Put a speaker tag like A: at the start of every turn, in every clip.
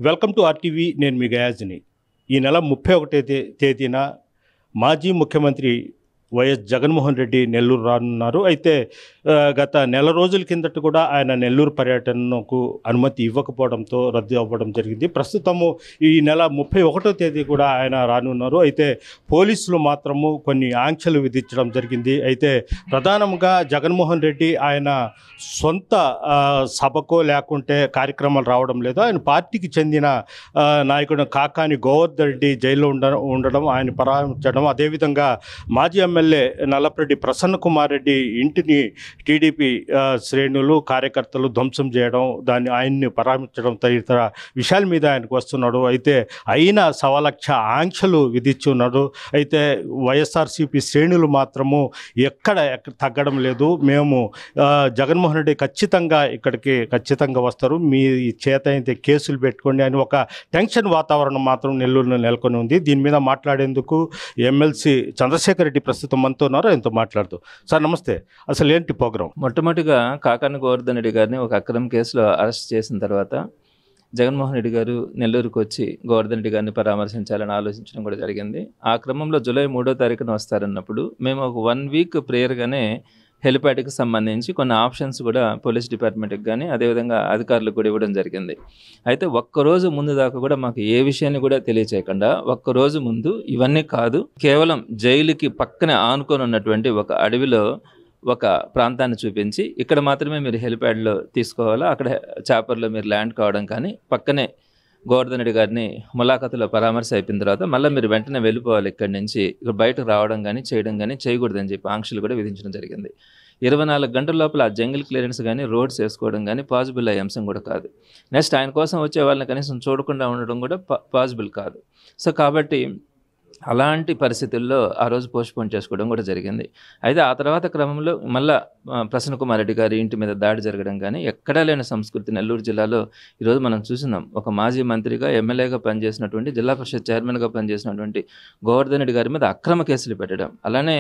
A: Welcome to RTV. నేను మీ గయాజ్ని. ఈ నెల 31 తేదీన మాజీ ముఖ్యమంత్రి వైఎస్ జగన్మోహన్ రెడ్డి నెల్లూరు రానున్నారు. అయితే గత నెల రోజుల కిందట కూడా ఆయన నెల్లూరు పర్యటనకు అనుమతి ఇవ్వకపోవడంతో రద్దు అవ్వడం జరిగింది. ప్రస్తుతము ఈ నెల 31వ తేదీ కూడా ఆయన రానున్నారు. అయితే పోలీసులు మాత్రము కొన్ని ఆంక్షలు విధించడం జరిగింది. అయితే ప్రధానంగా జగన్మోహన్ రెడ్డి ఆయన సొంత సభకో లేకుంటే కార్యక్రమాలు రావడం లేదు. ఆయన పార్టీకి చెందిన నాయకుడు కాకాని గోవర్ధన్ రెడ్డి జైల్లో ఉండడం, ఆయన పరామర్శించడం, అదేవిధంగా మాజీ ఎమ్మెల్యే నల్లపరెడ్డి ప్రసన్న కుమార్ రెడ్డి ఇంటిని టీడీపీ శ్రేణులు కార్యకర్తలు ధ్వంసం చేయడం, ఆయన్ని పరామర్శించడం తదితర విషయాల మీద ఆయనకు వస్తున్నాడు. అయితే అయినా 1.25 లక్ష ఆంక్షలు విధించున్నాడు. అయితే వైఎస్ఆర్సీపీ శ్రేణులు మాత్రము ఎక్కడ తగ్గడం లేదు. మేము జగన్మోహన్ రెడ్డి ఖచ్చితంగా వస్తారు, మీ చేత అయితే కేసులు పెట్టుకోండి అని ఒక టెన్షన్ వాతావరణం మాత్రం నెల్లూరులో నెలకొని ఉంది. దీని మీద మాట్లాడేందుకు ఎమ్మెల్సీ చంద్రశేఖర్ రెడ్డి ప్రస్తుతం మనతో ఉన్నారు. ఆయనతో మాట్లాడుతూ, సార్ నమస్తే, అసలు ఏంటి ప్రోగ్రాం?
B: మొట్టమొదటిగా కాకాని గోవర్ధన్ రెడ్డి గారిని ఒక అక్రమ కేసులో అరెస్ట్ చేసిన తర్వాత జగన్మోహన్ రెడ్డి గారు నెల్లూరుకు వచ్చి గోవర్ధన్ రెడ్డి గారిని పరామర్శించాలని ఆలోచించడం కూడా జరిగింది. ఆ క్రమంలో జూలై 3వ తారీఖున వస్తారన్నప్పుడు మేము ఒక 1 వీక్ ప్రేయర్గానే హెలిప్యాడ్కి సంబంధించి కొన్ని ఆప్షన్స్ కూడా పోలీస్ డిపార్ట్మెంట్కి కానీ అదేవిధంగా అధికారులకు కూడా ఇవ్వడం జరిగింది. అయితే ఒక్కరోజు ముందు దాకా కూడా మాకు ఏ విషయాన్ని కూడా తెలియచేయకుండా ఒక్కరోజు ముందు ఇవన్నీ కాదు, కేవలం జైలుకి పక్కనే ఆనుకొని ఉన్నటువంటి ఒక అడవిలో ఒక ప్రాంతాన్ని చూపించి ఇక్కడ మాత్రమే మీరు హెలిప్యాడ్లో తీసుకోవాలా, అక్కడ చాపర్లో మీరు ల్యాండ్ కావడం కానీ పక్కనే గోవర్ధన్ రెడ్డి గారిని ములాఖతులో పరామర్శ అయిపోయిన తర్వాత మళ్ళీ మీరు వెంటనే వెళ్ళిపోవాలి, ఇక్కడి నుంచి ఇక్కడ బయటకు రావడం కానీ చేయడం కానీ చేయకూడదని చెప్పి ఆంక్షలు కూడా విధించడం జరిగింది. 24 గంటల లోపల ఆ జంగిల్ క్లియరెన్స్ కానీ రోడ్స్ వేసుకోవడం కానీ పాసిబుల్ అయ్యే అంశం కూడా కాదు. నెక్స్ట్ ఆయన కోసం వచ్చే వాళ్ళని కనీసం చూడకుండా ఉండడం కూడా పాసిబుల్ కాదు. సో కాబట్టి అలాంటి పరిస్థితుల్లో ఆ రోజు పోస్ట్పోన్ చేసుకోవడం కూడా జరిగింది. అయితే ఆ తర్వాత క్రమంలో మళ్ళా ప్రసన్న కుమార్ రెడ్డి గారి ఇంటి మీద దాడి జరగడం కానీ ఎక్కడా లేని సంస్కృతి నెల్లూరు జిల్లాలో ఈరోజు మనం చూస్తున్నాం. ఒక మాజీ మంత్రిగా ఎమ్మెల్యేగా పనిచేసినటువంటి జిల్లా పరిషత్ చైర్మన్గా పనిచేసినటువంటి గోవర్ధన్ రెడ్డి గారి మీద అక్రమ కేసులు పెట్టడం, అలానే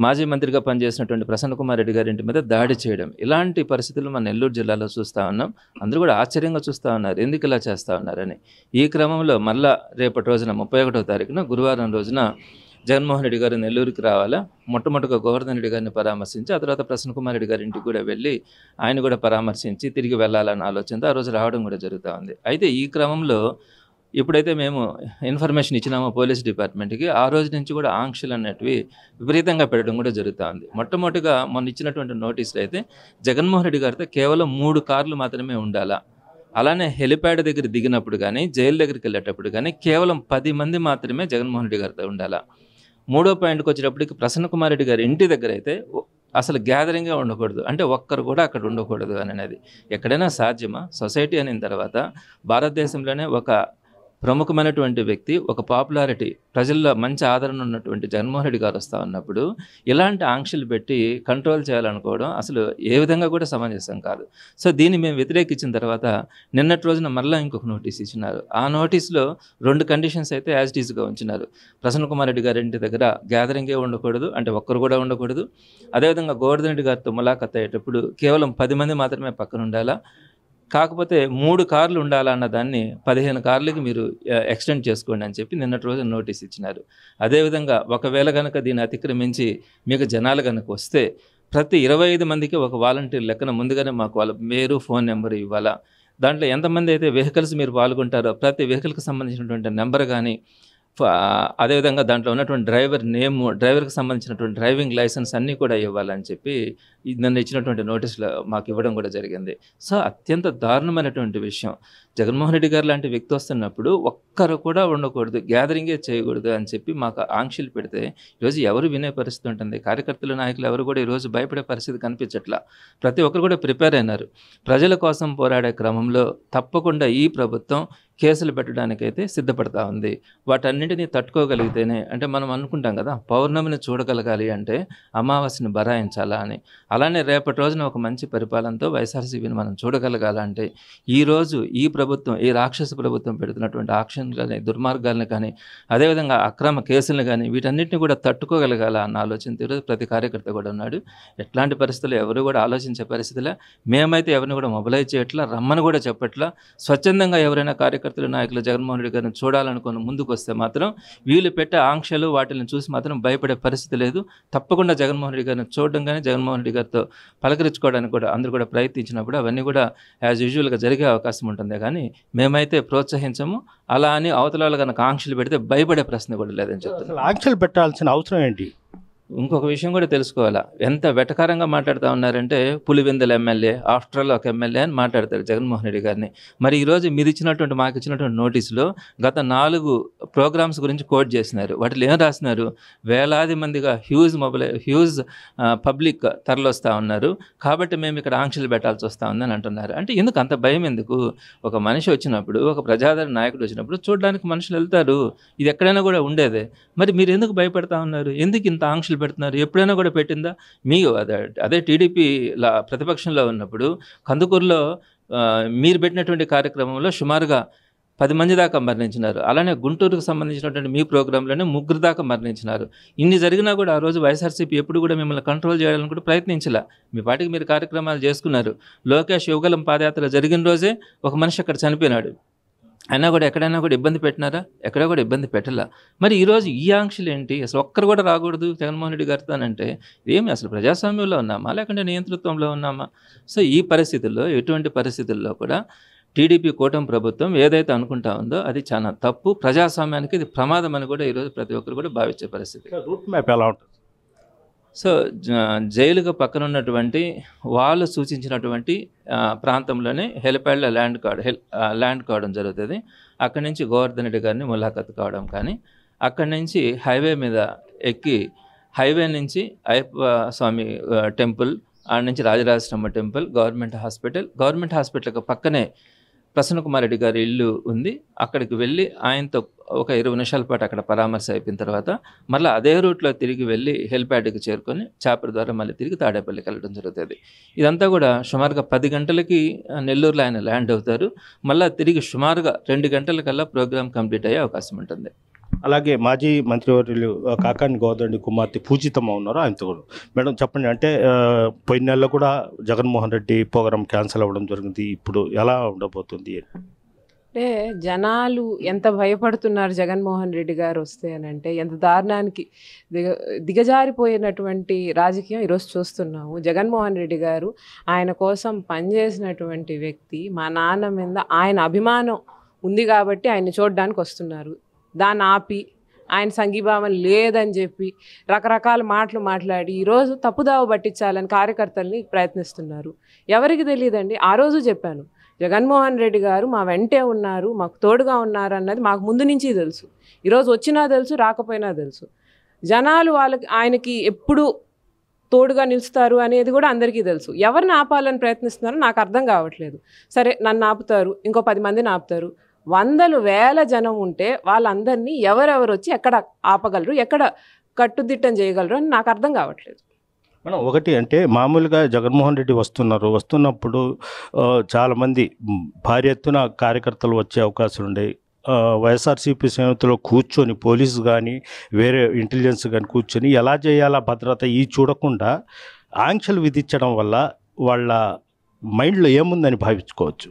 B: మాజీ మంత్రిగా పనిచేసినటువంటి ప్రసన్న కుమార్ రెడ్డి గారి ఇంటి మీద దాడి చేయడం, ఇలాంటి పరిస్థితులు మన నెల్లూరు జిల్లాలో చూస్తూ ఉన్నాం. అందరూ కూడా ఆశ్చర్యంగా చూస్తూ ఉన్నారు, ఎందుకు ఇలా చేస్తూ ఉన్నారని. ఈ క్రమంలో మళ్ళా రేపటి రోజున 31వ తారీఖున గురువారం రోజున జగన్మోహన్ రెడ్డి గారు నెల్లూరుకి రావాలా, మొట్టమొదటిగా గోవర్ధన్ రెడ్డి గారిని పరామర్శించి ఆ తర్వాత ప్రసన్న కుమార్ రెడ్డి గారి ఇంటికి కూడా వెళ్ళి ఆయన కూడా పరామర్శించి తిరిగి వెళ్ళాలన్న ఆలోచనతో ఆ రోజు రావడం కూడా జరుగుతూ ఉంది. అయితే ఈ క్రమంలో ఎప్పుడైతే మేము ఇన్ఫర్మేషన్ ఇచ్చినామో పోలీస్ డిపార్ట్మెంట్కి, ఆ రోజు నుంచి కూడా ఆంక్షలు అనేటివి విపరీతంగా పెట్టడం కూడా జరుగుతూ ఉంది. మొట్టమొదటిగా మొన్న ఇచ్చినటువంటి నోటీసులు అయితే జగన్మోహన్ రెడ్డి గారితో కేవలం 3 కార్లు మాత్రమే ఉండాలా, అలానే హెలిప్యాడ్ దగ్గర దిగినప్పుడు కానీ జైలు దగ్గరికి వెళ్ళేటప్పుడు కానీ కేవలం 10 మంది మాత్రమే జగన్మోహన్ రెడ్డి గారితో ఉండాలా. 3వ పాయింట్కి వచ్చేటప్పటికి ప్రసన్న కుమార్ రెడ్డి గారి ఇంటి దగ్గర అయితే అసలు గ్యాదరింగే ఉండకూడదు, అంటే ఒక్కరు కూడా అక్కడ ఉండకూడదు అనేది ఎక్కడైనా సాధ్యమా? సొసైటీ అయిన తర్వాత భారతదేశంలోనే ఒక ప్రముఖమైనటువంటి వ్యక్తి, ఒక పాపులారిటీ, ప్రజల్లో మంచి ఆదరణ ఉన్నటువంటి జగన్మోహన్ రెడ్డి గారు వస్తూ ఉన్నప్పుడు ఇలాంటి ఆంక్షలు పెట్టి కంట్రోల్ చేయాలనుకోవడం అసలు ఏ విధంగా కూడా సమంజసం కాదు. సో దీన్ని మేము వ్యతిరేకించిన తర్వాత నిన్నటి రోజున మళ్ళీ ఇంకొక నోటీస్ ఇచ్చినారు. ఆ నోటీస్లో 2 కండిషన్స్ అయితే యాజ్ ఇట్ ఈజ్గా ఉంచినారు. ప్రసన్న కుమార్ రెడ్డి గారి ఇంటి దగ్గర గ్యాదరింగే ఉండకూడదు, అంటే ఒక్కరు కూడా ఉండకూడదు. అదేవిధంగా గోవర్ధన్ రెడ్డి గారితో ములాఖత్ అయ్యేటప్పుడు కేవలం 10 మంది మాత్రమే పక్కన ఉండాలా, కాకపోతే 3 కార్లు ఉండాలన్న దాన్ని 15 కార్లకి మీరు ఎక్స్టెండ్ చేసుకోండి అని చెప్పి నిన్నటి రోజు నోటీస్ ఇచ్చినారు. అదేవిధంగా ఒకవేళ కనుక దీన్ని అతిక్రమించి మీకు జనాలు కనుక వస్తే ప్రతి 25 మందికి ఒక వాలంటీర్ లెక్కన ముందుగానే మాకు వాళ్ళ పేరు, ఫోన్ నెంబర్ ఇవ్వాలా, దాంట్లో ఎంతమంది అయితే వెహికల్స్ మీరు పాల్గొంటారో ప్రతి వెహికల్కి సంబంధించినటువంటి నెంబర్ కానీ, అదేవిధంగా దాంట్లో ఉన్నటువంటి డ్రైవర్ నేమ్, డ్రైవర్కి సంబంధించినటువంటి డ్రైవింగ్ లైసెన్స్ అన్నీ కూడా ఇవ్వాలని చెప్పి నన్ను ఇచ్చినటువంటి నోటీసులు మాకు ఇవ్వడం కూడా జరిగింది. సో అత్యంత దారుణమైనటువంటి విషయం. జగన్మోహన్ రెడ్డి గారు లాంటి వ్యక్తి వస్తున్నప్పుడు ఒక్కరు కూడా ఉండకూడదు, గ్యాదరింగే చేయకూడదు అని చెప్పి మాకు ఆంక్షలు పెడితే ఈరోజు ఎవరు వినే పరిస్థితి ఉంటుంది? కార్యకర్తలు, నాయకులు ఎవరు కూడా ఈరోజు భయపడే పరిస్థితి కనిపించట్లా. ప్రతి ఒక్కరు కూడా ప్రిపేర్ అయినారు. ప్రజల కోసం పోరాడే క్రమంలో తప్పకుండా ఈ ప్రభుత్వం కేసులు పెట్టడానికైతే సిద్ధపడతా ఉంది. వాటన్నింటినీ తట్టుకోగలిగితేనే, అంటే మనం అనుకుంటాం కదా, పౌర్ణమిని చూడగలగాలి అంటే అమావాస్యని బరాయించాలా అని. అలానే రేపటి రోజున ఒక మంచి పరిపాలనతో వైఎస్ఆర్సీపీని మనం చూడగలగాలంటే ఈరోజు ఈ ప్రభుత్వం, ఈ రాక్షస ప్రభుత్వం పెడుతున్నటువంటి ఆక్షన్లు కానీ, దుర్మార్గాలను కానీ, అదేవిధంగా అక్రమ కేసులను కానీ వీటన్నిటిని కూడా తట్టుకోగలగాల అన్న ఆలోచన ఈరోజు ప్రతి కార్యకర్త కూడా ఉన్నాడు. ఎట్లాంటి పరిస్థితులు ఎవరు కూడా ఆలోచించే పరిస్థితులే. మేమైతే ఎవరిని కూడా మొబిలైజ్ చేయట్లా, రమ్మని కూడా చెప్పట్లా. స్వచ్ఛందంగా ఎవరైనా కార్యకర్త కార్యకర్తలు నాయకులు జగన్మోహన్ రెడ్డి గారిని చూడాలనుకుని ముందుకు వస్తే మాత్రం వీళ్ళు పెట్టే ఆంక్షలు వాటిని చూసి మాత్రం భయపడే పరిస్థితి లేదు. తప్పకుండా జగన్మోహన్ రెడ్డి గారిని చూడడం కానీ జగన్మోహన్ రెడ్డి గారితో పలకరించుకోవడానికి కూడా అందరూ కూడా ప్రయత్నించినప్పుడు అవన్నీ కూడా యాజ్ యూజువల్గా జరిగే అవకాశం ఉంటుంది. కానీ మేమైతే ప్రోత్సహించము. అలా అని అవతల కనుక ఆంక్షలు పెడితే భయపడే ప్రశ్న కూడా లేదని చెప్తాను.
A: ఆంక్షలు పెట్టాల్సిన అవసరం ఏంటి?
B: ఇంకొక విషయం కూడా తెలుసుకోవాలా, ఎంత వెటకారంగా మాట్లాడుతూ ఉన్నారంటే పులివెందుల ఎమ్మెల్యే, ఆఫ్టర్ ఆల్ ఒక ఎమ్మెల్యే అని మాట్లాడతారు జగన్మోహన్ రెడ్డి గారిని. మరి ఈరోజు మీరు ఇచ్చినటువంటి మాకు ఇచ్చినటువంటి నోటీసులో గత 4 ప్రోగ్రామ్స్ గురించి కోట్ చేసినారు. వాటిలో ఏం రాసినారు? వేలాది మందిగా హ్యూజ్ పబ్లిక్ తరలిస్తూ ఉన్నారు, కాబట్టి మేము ఇక్కడ ఆంక్షలు పెట్టాల్సి వస్తూ ఉందని అంటున్నారు. అంటే ఎందుకు అంత భయం? ఎందుకు? ఒక మనిషి వచ్చినప్పుడు, ఒక ప్రజాదరణ నాయకుడు వచ్చినప్పుడు చూడడానికి మనుషులు వెళ్తారు. ఇది ఎక్కడైనా కూడా ఉండేదే. మరి మీరు ఎందుకు భయపడతా ఉన్నారు? ఎందుకు ఇంత ఆంక్షలు పెడుతున్నారు? ఎప్పుడైనా కూడా పెట్టిందా? మీకు అదే టీడీపీ ప్రతిపక్షంలో ఉన్నప్పుడు కందుకూరులో మీరు పెట్టినటువంటి కార్యక్రమంలో సుమారుగా 10 మంది దాకా మరణించినారు. అలానే గుంటూరుకు సంబంధించినటువంటి మీ ప్రోగ్రాంలోనే 3 దాకా మరణించినారు. ఇన్ని జరిగినా కూడా ఆ రోజు వైఎస్ఆర్సీపీ ఎప్పుడు కూడా మిమ్మల్ని కంట్రోల్ చేయాలని కూడా ప్రయత్నించలే. మీ పాటికి మీరు కార్యక్రమాలు చేసుకున్నారు. లోకేష్ యువగలం పాదయాత్ర జరిగిన రోజే ఒక మనిషి అక్కడ చనిపోయినాడు. అయినా కూడా ఎక్కడైనా కూడా ఇబ్బంది పెట్టినారా? ఎక్కడ కూడా ఇబ్బంది పెట్టలా. మరి ఈరోజు ఈ ఆంక్షలు ఏంటి? అసలు ఒక్కరు కూడా రాకూడదు జగన్మోహన్ రెడ్డి గారితోనంటే ఏమి అసలు ప్రజాస్వామ్యంలో ఉన్నామా లేకుంటే నియంతృత్వంలో ఉన్నామా? సో ఈ పరిస్థితుల్లో, ఎటువంటి పరిస్థితుల్లో కూడా టీడీపీ కూటమి ప్రభుత్వం ఏదైతే అనుకుంటా ఉందో అది చాలా తప్పు. ప్రజాస్వామ్యానికి ఇది ప్రమాదం అని కూడా ఈరోజు ప్రతి ఒక్కరు కూడా భావించే పరిస్థితి.
A: రూట్ మ్యాప్ ఎలా ఉంటుంది?
B: సో జైలుకు పక్కన ఉన్నటువంటి వాళ్ళు సూచించినటువంటి ప్రాంతంలోనే హెలిప్యాడ్లో ల్యాండ్ కావడం జరుగుతుంది. అక్కడి నుంచి గోవర్ధన్ రెడ్డి గారిని ములాఖత్ కావడం కానీ, అక్కడి నుంచి హైవే మీద ఎక్కి హైవే నుంచి అయ్యప్ప స్వామి టెంపుల్, ఆడ నుంచి రాజరాజస్వామి టెంపుల్, గవర్నమెంట్ హాస్పిటల్కి పక్కనే ప్రసన్న కుమార్ రెడ్డి గారి ఇల్లు ఉంది. అక్కడికి వెళ్ళి ఆయనతో ఒక 20 నిమిషాల పాటు అక్కడ పరామర్శ అయిపోయిన తర్వాత మళ్ళీ అదే రూట్లో తిరిగి వెళ్ళి హెలిప్యాడ్కి చేరుకొని చాపర్ ద్వారా మళ్ళీ తిరిగి తాడేపల్లికి వెళ్ళడం జరుగుతుంది. ఇదంతా కూడా సుమారుగా 10 గంటలకి నెల్లూరులో ఆయన ల్యాండ్ అవుతారు. మళ్ళీ తిరిగి సుమారుగా 2 గంటలకల్లా ప్రోగ్రామ్ కంప్లీట్ అయ్యే అవకాశం ఉంటుంది.
A: అలాగే మాజీ మంత్రివర్యులు కాకాని గోవర్ధన్ కుమార్తె పూజితమ్మ ఉన్నారు, ఆయనతో కూడా. మేడం చెప్పండి, అంటే పోయిన నెలలో కూడా జగన్మోహన్ రెడ్డి ప్రోగ్రాం క్యాన్సిల్ అవ్వడం జరిగింది. ఇప్పుడు ఎలా ఉండబోతుంది?
C: అంటే జనాలు ఎంత భయపడుతున్నారు జగన్మోహన్ రెడ్డి గారు వస్తే అని అంటే, ఎంత దారుణానికి దిగజారిపోయినటువంటి రాజకీయం ఈరోజు చూస్తున్నాము. జగన్మోహన్ రెడ్డి గారు ఆయన కోసం పనిచేసినటువంటి వ్యక్తి. మా నాన్న మీద ఆయన అభిమానం ఉంది కాబట్టి ఆయన్ని చూడడానికి వస్తున్నారు. దాన్ని ఆపి ఆయన సంఘీభావం లేదని చెప్పి రకరకాల మాటలు మాట్లాడి ఈరోజు తప్పుదావ పట్టించాలని కార్యకర్తల్ని ప్రయత్నిస్తున్నారు. ఎవరికి తెలియదండి. ఆ రోజు చెప్పాను, జగన్మోహన్ రెడ్డి గారు మా వెంటే ఉన్నారు, మాకు తోడుగా ఉన్నారు అన్నది మాకు ముందు నుంచి తెలుసు. ఈరోజు వచ్చినా తెలుసు, రాకపోయినా తెలుసు. జనాలు ఆయనకి ఎప్పుడు తోడుగా నిలుస్తారు అనేది కూడా అందరికీ తెలుసు. ఎవరిని ఆపాలని ప్రయత్నిస్తున్నారో నాకు అర్థం కావట్లేదు. సరే, నన్ను ఆపుతారు, ఇంకో 10 మందిని ఆపుతారు. 100,000 జనం ఉంటే వాళ్ళందరినీ ఎవరెవరు వచ్చి ఎక్కడ ఆపగలరు, ఎక్కడ కట్టుదిట్టం చేయగలరు అని నాకు అర్థం కావట్లేదు.
A: మనం ఒకటి అంటే మామూలుగా జగన్మోహన్ రెడ్డి వస్తున్నప్పుడు చాలామంది భారీ ఎత్తున కార్యకర్తలు వచ్చే అవకాశాలు ఉండే. వైఎస్ఆర్సీపీ శ్రేణులతో కూర్చొని పోలీసు కానీ వేరే ఇంటెలిజెన్స్ కానీ కూర్చొని ఎలా చేయాలా భద్రత ఈ చూడకుండా ఆంక్షలు విధించడం వల్ల వాళ్ళ మైండ్లో ఏముందని భావించుకోవచ్చు.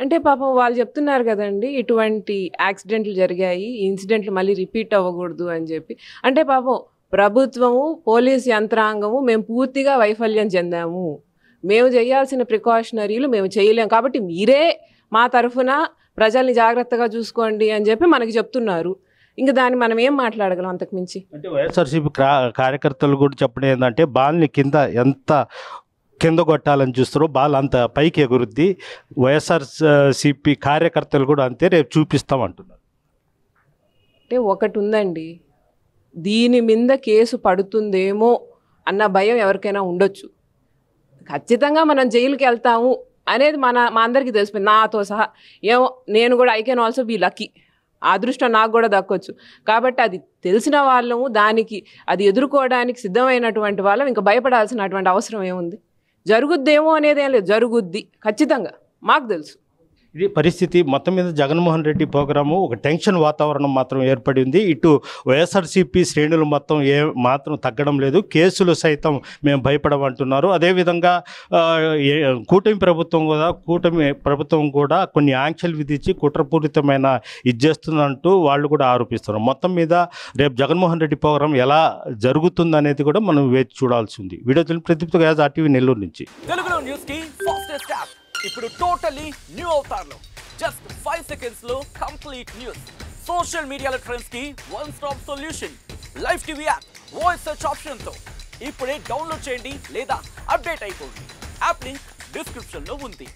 C: అంటే పాపం వాళ్ళు చెప్తున్నారు కదండి, ఇటువంటి యాక్సిడెంట్లు జరిగాయి, ఇన్సిడెంట్లు మళ్ళీ రిపీట్ అవ్వకూడదు అని చెప్పి. అంటే పాపం ప్రభుత్వము, పోలీస్ యంత్రాంగము మేము పూర్తిగా వైఫల్యం చెందాము, మేము చేయాల్సిన ప్రికాషనరీలు మేము చేయలేము, కాబట్టి మీరే మా తరఫున ప్రజల్ని జాగ్రత్తగా చూసుకోండి అని చెప్పి మనకి చెప్తున్నారు. ఇంకా దాన్ని మనం ఏం మాట్లాడగలం అంతకుమించి?
A: అంటే వైఎస్ఆర్సీపీ కార్యకర్తలు కూడా చెప్పడం ఏంటంటే, బాల్ని ఎంత కింద కొట్టాలని చూస్తారో బాల్ అంత పైకి ఎగురుద్ది, వైఎస్ఆర్సీపీ కార్యకర్తలు కూడా అంతే, రేపు చూపిస్తామంటున్నారు.
C: అంటే ఒకటి ఉందండి, దీని మీద కేసు పడుతుందేమో అన్న భయం ఎవరికైనా ఉండొచ్చు. ఖచ్చితంగా మనం జైలుకి వెళ్తాము అనేది మా అందరికీ తెలిసిపోయింది, నాతో సహా. ఏమో నేను కూడా I can also be lucky, అదృష్టం నాకు కూడా దక్కొచ్చు. కాబట్టి అది తెలిసిన వాళ్ళము, దానికి అది ఎదుర్కోవడానికి సిద్ధమైనటువంటి వాళ్ళం ఇంకా భయపడాల్సినటువంటి అవసరం ఏముంది? జరుగుద్దేమో అనేది ఏం లేదు, జరుగుద్ది ఖచ్చితంగా, మాకు తెలుసు.
A: ఇది పరిస్థితి. మొత్తం మీద జగన్మోహన్ రెడ్డి ప్రోగ్రాము ఒక టెన్షన్ వాతావరణం మాత్రం ఏర్పడింది. ఇటు వైఎస్ఆర్సీపీ శ్రేణులు మొత్తం మాత్రం తగ్గడం లేదు. కేసులు సైతం మేము భయపడమంటున్నారు. అదేవిధంగా కూటమి ప్రభుత్వం కూడా కొన్ని ఆంక్షలు విధించి కుట్రపూరితమైన ఇది చేస్తుందంటూ వాళ్ళు కూడా ఆరోపిస్తున్నారు. మొత్తం మీద రేపు జగన్మోహన్ రెడ్డి ప్రోగ్రాం ఎలా జరుగుతుందనేది కూడా మనం వేచి చూడాల్సి ఉంది. వీడియో ప్రదీప్తో గ్యాస్ RTV నెల్లూరు నుంచి.
D: తెలుగులో న్యూస్ కి ఫాస్టెస్ట్ యాప్ ఇప్పుడు టోటలీ న్యూ అవతార్లో జస్ట్ 5 seconds లో కంప్లీట్ న్యూస్. సోషల్ మీడియాలో ట్రెండ్స్ కి one stop solution. Live TV app voice search option తో ఇప్పుడే డౌన్లోడ్ చేయండి లేదా అప్డేట్ అయిపోండి. యాప్ లింక్ డిస్క్రిప్షన్ లో ఉంది.